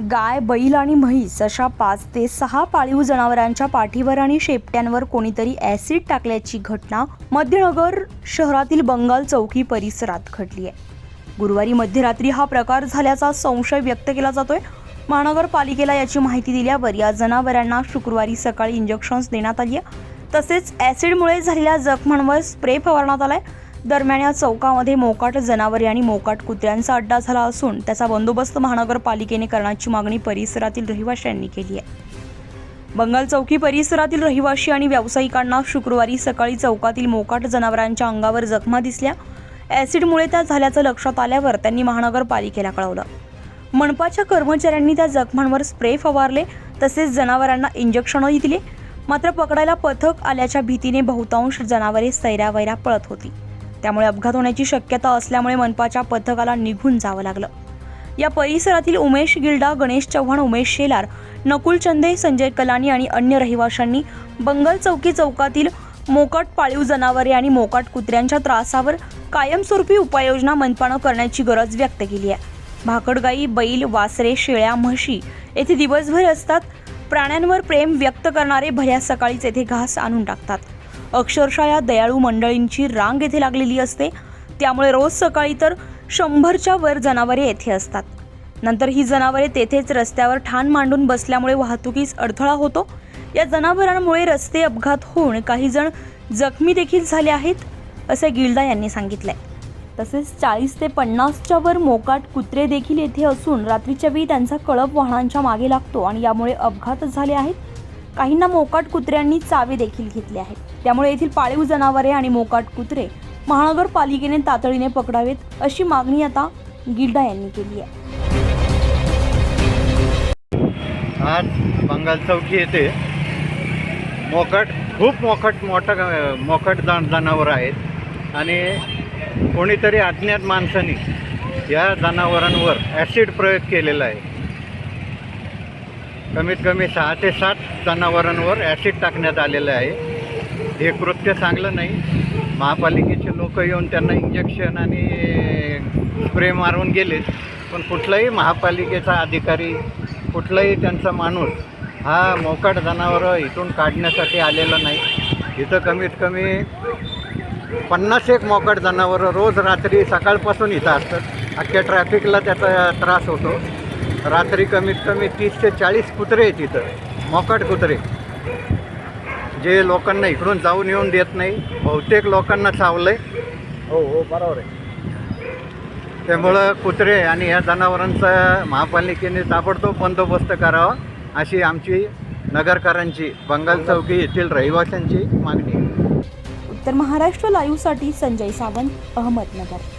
गाय, बैल आणि म्हैस अशा 5 ते 6 पाळीव जनावरांच्या पाठीवर आणि शेपट्यांवर कोणीतरी ॲसिड टाकल्याची घटना मध्यनगर शहरातील बंगाल चौकी परिसरात घडली आहे. गुरुवारी मध्यरात्री हा प्रकार झाल्याचा संशय व्यक्त केला जातोय. महानगरपालिकेला याची माहिती दिल्यावर या जनावरांना शुक्रवारी सकाळी इंजेक्शन्स देण्यात आली आहे. तसेच ॲसिडमुळे झालेल्या जखमांवर स्प्रे फवारण्यात आलाय. दरम्यान या चौकामध्ये मोकाट जनावरे आणि मोकाट कुत्र्यांचा अड्डा झाला असून त्याचा बंदोबस्त महानगरपालिकेने करण्याची मागणी परिसरातील रहिवाशांनी केली आहे. बंगाल चौकी परिसरातील रहिवाशी आणि व्यावसायिकांना शुक्रवारी सकाळी चौकातील मोकाट जनावरांच्या अंगावर जखमा दिसल्या. ॲसिडमुळे त्या झाल्याचं लक्षात आल्यावर त्यांनी महानगरपालिकेला कळवलं. मनपाच्या कर्मचाऱ्यांनी त्या जखमांवर स्प्रे फवारले तसेच जनावरांना इंजेक्शनही दिले. मात्र पकडायला पथक आल्याच्या भीतीने बहुतांश जनावरे सैरावैरा पळत होती. त्यामुळे अपघात होण्याची शक्यता असल्यामुळे मनपाच्या पथकाला निघून जावं लागलं. या परिसरातील उमेश गिल्डा, गणेश चव्हाण, उमेश शेलार, नकुल चंदे, संजय कलानी आणि अन्य रहिवाशांनी बंगाल चौकी चौकातील मोकाट पाळीव जनावरे आणि मोकाट कुत्र्यांच्या त्रासावर कायमस्वरूपी उपाययोजना मनपानं करण्याची गरज व्यक्त केली आहे. भाकड गाई, बैल, वासरे, शेळ्या, म्हशी येथे दिवसभर असतात. प्राण्यांवर प्रेम व्यक्त करणारे भल्या सकाळीच येथे घास आणून टाकतात. अक्षरशः या दयाळू मंडळींची रांग येथे लागलेली असते. त्यामुळे रोज सकाळी तर 100च्या वर जनावरे येथे असतात. नंतर ही जनावरे तेथेच रस्त्यावर ठाण मांडून बसल्यामुळे वाहतुकीस अडथळा होतो. या जनावरांमुळे रस्ते अपघात होऊन काही जण जखमी देखील झाले आहेत, असे गिल्डा यांनी सांगितलंय. तसेच 40 ते 50च्या वर मोकाट कुत्रे देखील येथे असून रात्रीच्या वेळी त्यांचा कळप वाहनांच्या मागे लागतो आणि यामुळे अपघात झाले आहेत. काहींना मोकाट कुत्र्यांनी चावे देखील घेतले आहेत. त्यामुळे येथील पाळीव जनावरे आणि मोकाट कुत्रे महानगरपालिकेने तातडीने पकडावेत, अशी मागणी आता गिल्डा यांनी केली आहे. आज बंगाल चौकी येथे खूप मोकाट जनावर आहेत आणि कोणीतरी अज्ञात माणसाने या जनावरांवर ॲसिड प्रयोग केलेला आहे. कमीत कमी 6 ते 7 जनावरांवर ॲसिड टाकण्यात आलेलं आहे. हे कृत्य चांगलं नाही. महापालिकेचे लोक येऊन त्यांना इंजेक्शन आणि स्प्रे मारून गेलेत, पण कुठलाही महापालिकेचा अधिकारी, कुठलाही त्यांचा माणूस हा मोकाट जनावरं इथून काढण्यासाठी आलेला नाही. इथं कमीत कमी 50 मोकाट जनावरं रोज रात्री सकाळपासून इथं असतात. अख्ख्या ट्रॅफिकला त्याचा त्रास होतो. रात्री कमीत कमी 30 ते 40 कुत्रे आहेत इथं, मोकाट कुत्रे, जे लोकांना इकडून जाऊन येऊन देत नाही. बहुतेक लोकांना चावलं आहे. हो बरोबर आहे. त्यामुळं कुत्रे आणि या जनावरांचा महापालिकेने ताबडतोब बंदोबस्त करावा, अशी आमची नगरकरांची, बंगाल चौकी येथील रहिवाशांची मागणी. उत्तर महाराष्ट्र लाईव्हसाठी संजय सावंत, अहमदनगर.